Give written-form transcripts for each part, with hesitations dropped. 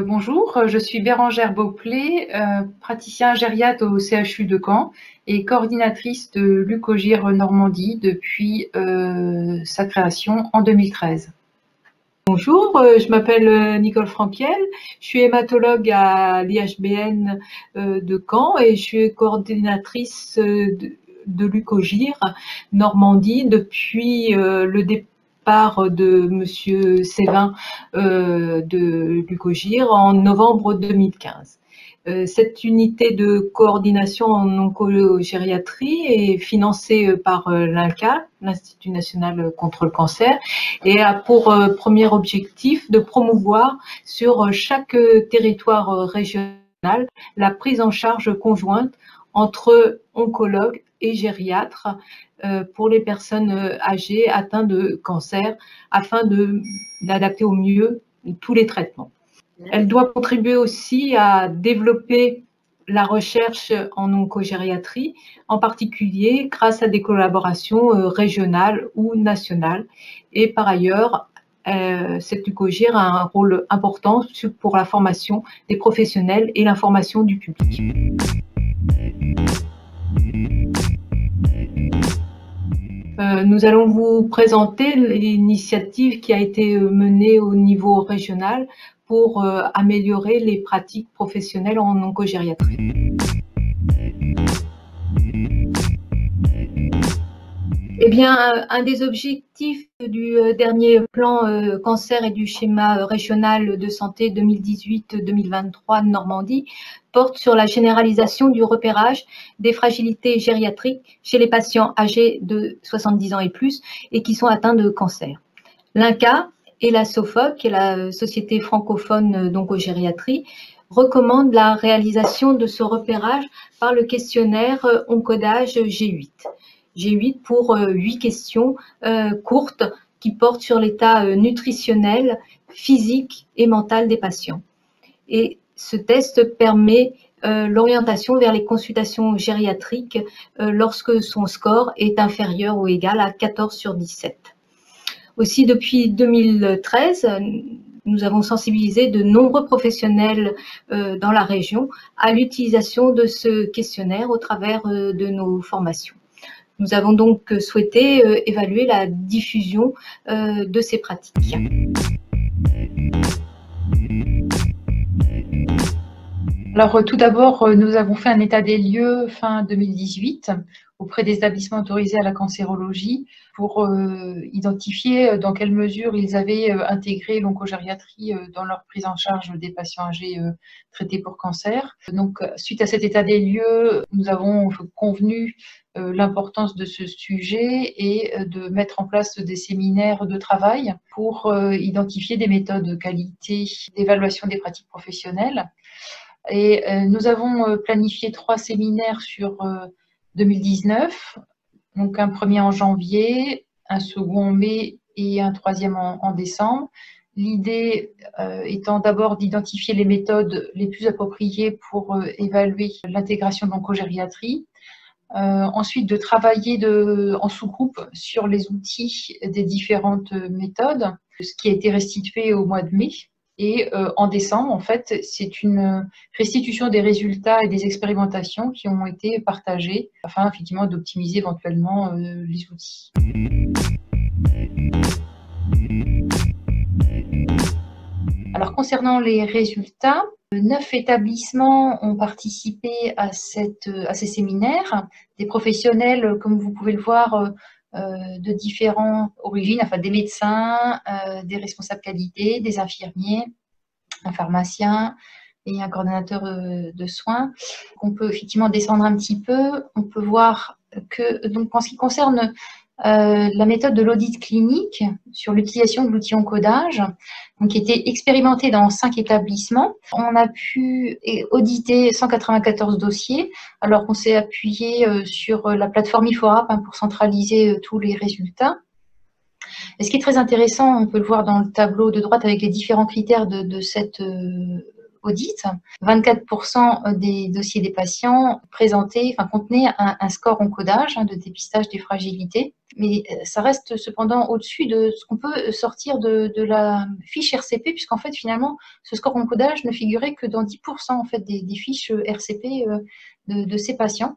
Bonjour, je suis Bérangère Beauplé, praticienne gériatre au CHU de Caen et coordinatrice de l'UCOGIR Normandie depuis sa création en 2013. Bonjour, je m'appelle Nicole Franquiel, je suis hématologue à l'IHBN de Caen et je suis coordinatrice de l'UCOGIR Normandie depuis le départ de Monsieur Sévin de l'UCOGIR en novembre 2015. Cette unité de coordination en oncogériatrie est financée par l'INCa, l'Institut national contre le cancer, et a pour premier objectif de promouvoir sur chaque territoire régional la prise en charge conjointe entre oncologues et gériatres pour les personnes âgées atteintes de cancer afin d'adapter au mieux tous les traitements. Elle doit contribuer aussi à développer la recherche en oncogériatrie, en particulier grâce à des collaborations régionales ou nationales. Et par ailleurs, cette UCOGIR a un rôle important pour la formation des professionnels et l'information du public. Nous allons vous présenter l'initiative qui a été menée au niveau régional pour améliorer les pratiques professionnelles en oncogériatrie. Eh bien, un des objectifs du dernier plan cancer et du schéma régional de santé 2018-2023 de Normandie porte sur la généralisation du repérage des fragilités gériatriques chez les patients âgés de 70 ans et plus et qui sont atteints de cancer. L'INCa et la SOFOG, qui est la Société francophone d'oncogériatrie, recommandent la réalisation de ce repérage par le questionnaire Oncodage G8. G8 pour 8 questions courtes qui portent sur l'état nutritionnel, physique et mental des patients. Et ce test permet l'orientation vers les consultations gériatriques lorsque son score est inférieur ou égal à 14 sur 17. Aussi, depuis 2013, nous avons sensibilisé de nombreux professionnels dans la région à l'utilisation de ce questionnaire au travers de nos formations. Nous avons donc souhaité évaluer la diffusion de ces pratiques. Alors, tout d'abord, nous avons fait un état des lieux fin 2018 auprès des établissements autorisés à la cancérologie pour identifier dans quelle mesure ils avaient intégré l'oncogériatrie dans leur prise en charge des patients âgés traités pour cancer. Donc, suite à cet état des lieux, nous avons convenu l'importance de ce sujet et de mettre en place des séminaires de travail pour identifier des méthodes de qualité d'évaluation des pratiques professionnelles. Et nous avons planifié 3 séminaires sur 2019, donc un premier en janvier, un second en mai et un troisième en décembre. L'idée étant d'abord d'identifier les méthodes les plus appropriées pour évaluer l'intégration de l'oncogériatrie. Ensuite, de travailler en sous-groupe sur les outils des différentes méthodes, ce qui a été restitué au mois de mai. Et en décembre, en fait, c'est une restitution des résultats et des expérimentations qui ont été partagées afin effectivement d'optimiser éventuellement les outils. Alors, concernant les résultats, 9 établissements ont participé à ces séminaires, des professionnels, comme vous pouvez le voir, de différentes origines, enfin des médecins, des responsables qualité, des infirmiers, un pharmacien et un coordonnateur de soins. On peut effectivement descendre un petit peu. On peut voir que, donc, en ce qui concerne la méthode de l'audit clinique sur l'utilisation de l'outil Oncodage, qui était expérimenté dans 5 établissements. On a pu auditer 194 dossiers, alors qu'on s'est appuyé sur la plateforme IFORAP pour centraliser tous les résultats. Et ce qui est très intéressant, on peut le voir dans le tableau de droite avec les différents critères de cette audit, 24% des dossiers des patients contenaient un score encodage de dépistage des fragilités. Mais ça reste cependant au-dessus de ce qu'on peut sortir de la fiche RCP, puisqu'en fait, finalement, ce score encodage ne figurait que dans 10% en fait, des fiches RCP de ces patients.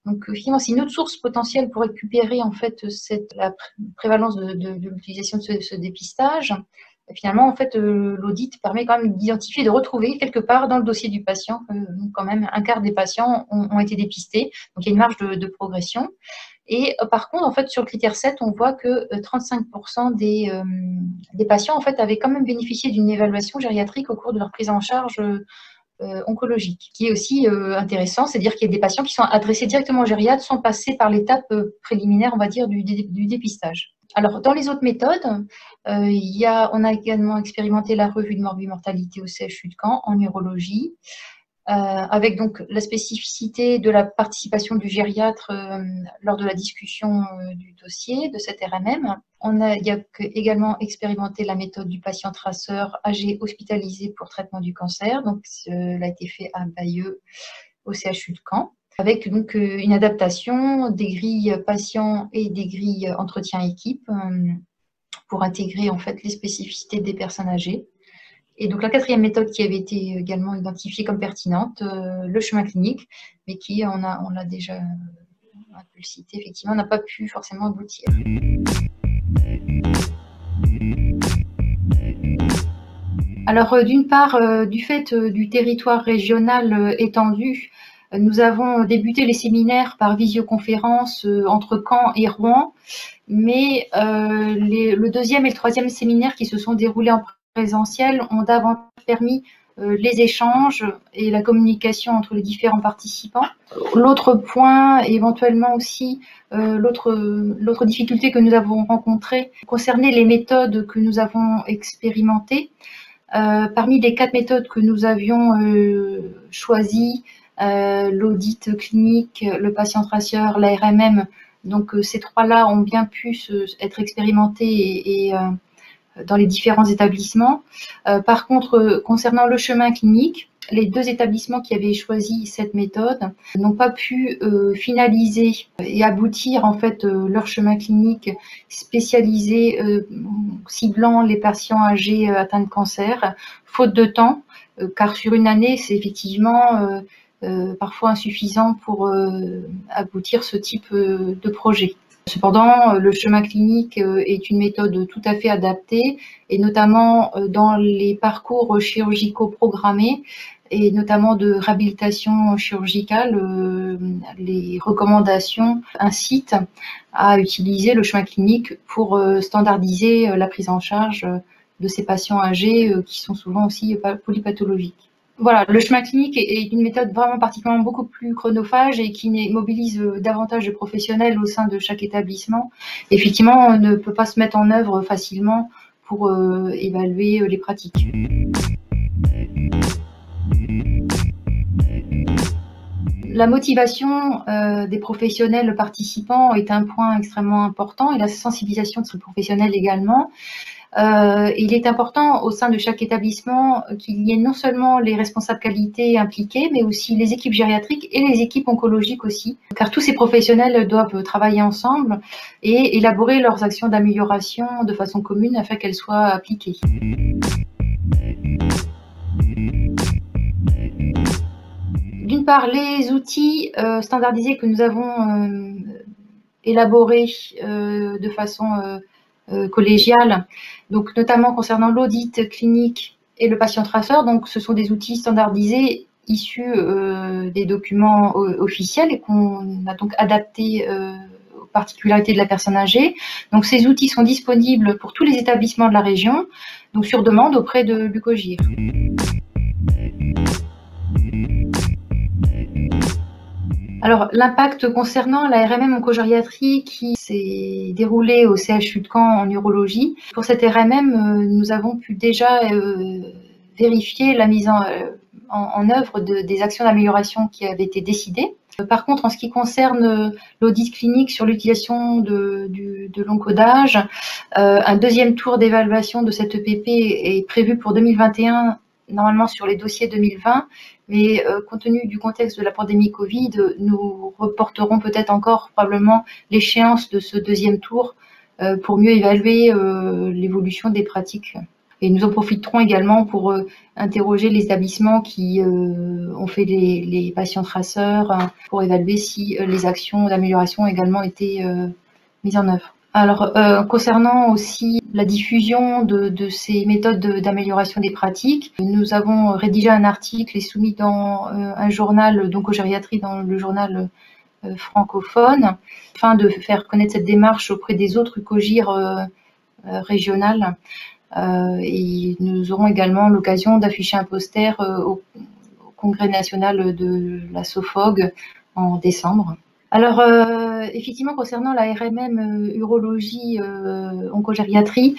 Donc, finalement, c'est une autre source potentielle pour récupérer en fait la prévalence de l'utilisation de ce dépistage. Et finalement, en fait, l'audit permet quand même d'identifier, de retrouver quelque part dans le dossier du patient, quand même un quart des patients ont été dépistés. Donc, il y a une marge de progression. Et par contre, en fait, sur le critère 7, on voit que 35% des patients en fait, avaient quand même bénéficié d'une évaluation gériatrique au cours de leur prise en charge oncologique. Ce qui est aussi intéressant, c'est-à-dire qu'il y a des patients qui sont adressés directement au gériatre sans passer par l'étape préliminaire, on va dire, du dépistage. Alors, dans les autres méthodes, on a également expérimenté la revue de morbimortalité au CHU de Caen en urologie, avec donc la spécificité de la participation du gériatre lors de la discussion du dossier de cette RMM. Il y a également expérimenté la méthode du patient traceur âgé hospitalisé pour traitement du cancer. Donc, cela a été fait à Bayeux au CHU de Caen, avec donc une adaptation des grilles patients et des grilles entretien équipe pour intégrer en fait les spécificités des personnes âgées. Et donc la quatrième méthode qui avait été également identifiée comme pertinente, le chemin clinique, mais qui, on l'a déjà un peu cité, effectivement, n'a pas pu forcément aboutir. Alors d'une part, du fait du territoire régional étendu, nous avons débuté les séminaires par visioconférence entre Caen et Rouen, mais le deuxième et le troisième séminaire qui se sont déroulés en présentiel ont davantage permis les échanges et la communication entre les différents participants. L'autre point, éventuellement aussi, l'autre difficulté que nous avons rencontrée concernait les méthodes que nous avons expérimentées. Parmi les 4 méthodes que nous avions choisies, l'audit clinique, le patient traceur, la RMM, donc ces 3-là ont bien pu être expérimentés et dans les différents établissements. Par contre, concernant le chemin clinique, les 2 établissements qui avaient choisi cette méthode n'ont pas pu finaliser et aboutir en fait leur chemin clinique spécialisé ciblant les patients âgés atteints de cancer, faute de temps, car sur une année, c'est effectivement parfois insuffisant pour aboutir ce type de projet. Cependant, le chemin clinique est une méthode tout à fait adaptée, et notamment dans les parcours chirurgicaux programmés, et notamment de réhabilitation chirurgicale, les recommandations incitent à utiliser le chemin clinique pour standardiser la prise en charge de ces patients âgés qui sont souvent aussi polypathologiques. Voilà, le chemin clinique est une méthode vraiment particulièrement beaucoup plus chronophage et qui mobilise davantage de professionnels au sein de chaque établissement. Effectivement, on ne peut pas se mettre en œuvre facilement pour évaluer les pratiques. La motivation des professionnels participants est un point extrêmement important, et la sensibilisation de ces professionnels également. Il est important au sein de chaque établissement qu'il y ait non seulement les responsables qualité impliqués, mais aussi les équipes gériatriques et les équipes oncologiques aussi, car tous ces professionnels doivent travailler ensemble et élaborer leurs actions d'amélioration de façon commune afin qu'elles soient appliquées. D'une part, les outils standardisés que nous avons élaborés de façon collégiale, donc notamment concernant l'audit clinique et le patient traceur. Donc, ce sont des outils standardisés issus des documents officiels et qu'on a donc adaptés aux particularités de la personne âgée. Donc, ces outils sont disponibles pour tous les établissements de la région, donc sur demande auprès de l'UCOGIR. Alors, l'impact concernant la RMM oncogériatrie qui s'est déroulée au CHU de Caen en urologie. Pour cette RMM, nous avons pu déjà vérifier la mise en œuvre des actions d'amélioration qui avaient été décidées. Par contre, en ce qui concerne l'audit clinique sur l'utilisation de l'encodage, un deuxième tour d'évaluation de cette EPP est prévu pour 2021 normalement sur les dossiers 2020, mais compte tenu du contexte de la pandémie Covid, nous reporterons peut-être encore probablement l'échéance de ce deuxième tour pour mieux évaluer l'évolution des pratiques. Et nous en profiterons également pour interroger les établissements qui ont fait les patients traceurs pour évaluer si les actions d'amélioration ont également été mises en œuvre. Alors, concernant aussi la diffusion de ces méthodes d'amélioration des pratiques, nous avons rédigé un article et soumis dans un journal d'oncogériatrie, dans le journal francophone, afin de faire connaître cette démarche auprès des autres UCOGIR régionales. Et nous aurons également l'occasion d'afficher un poster au Congrès national de la SOFOG en décembre. Alors, effectivement, concernant la RMM urologie oncogériatrie,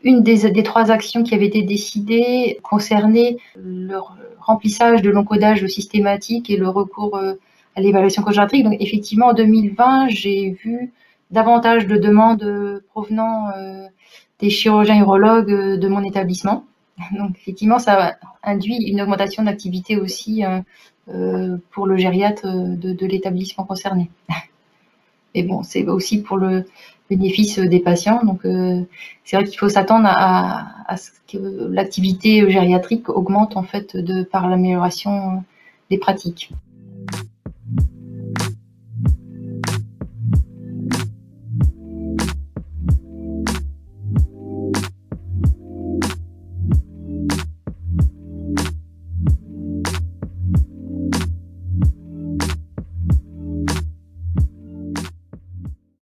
une des 3 actions qui avaient été décidées concernait le remplissage de l'encodage systématique et le recours à l'évaluation oncogériatrique. Donc, effectivement, en 2020, j'ai vu davantage de demandes provenant des chirurgiens urologues de mon établissement. Donc, effectivement, ça induit une augmentation d'activité aussi pour le gériatre de l'établissement concerné. Mais bon, c'est aussi pour le bénéfice des patients. Donc, c'est vrai qu'il faut s'attendre à ce que l'activité gériatrique augmente en fait par l'amélioration des pratiques.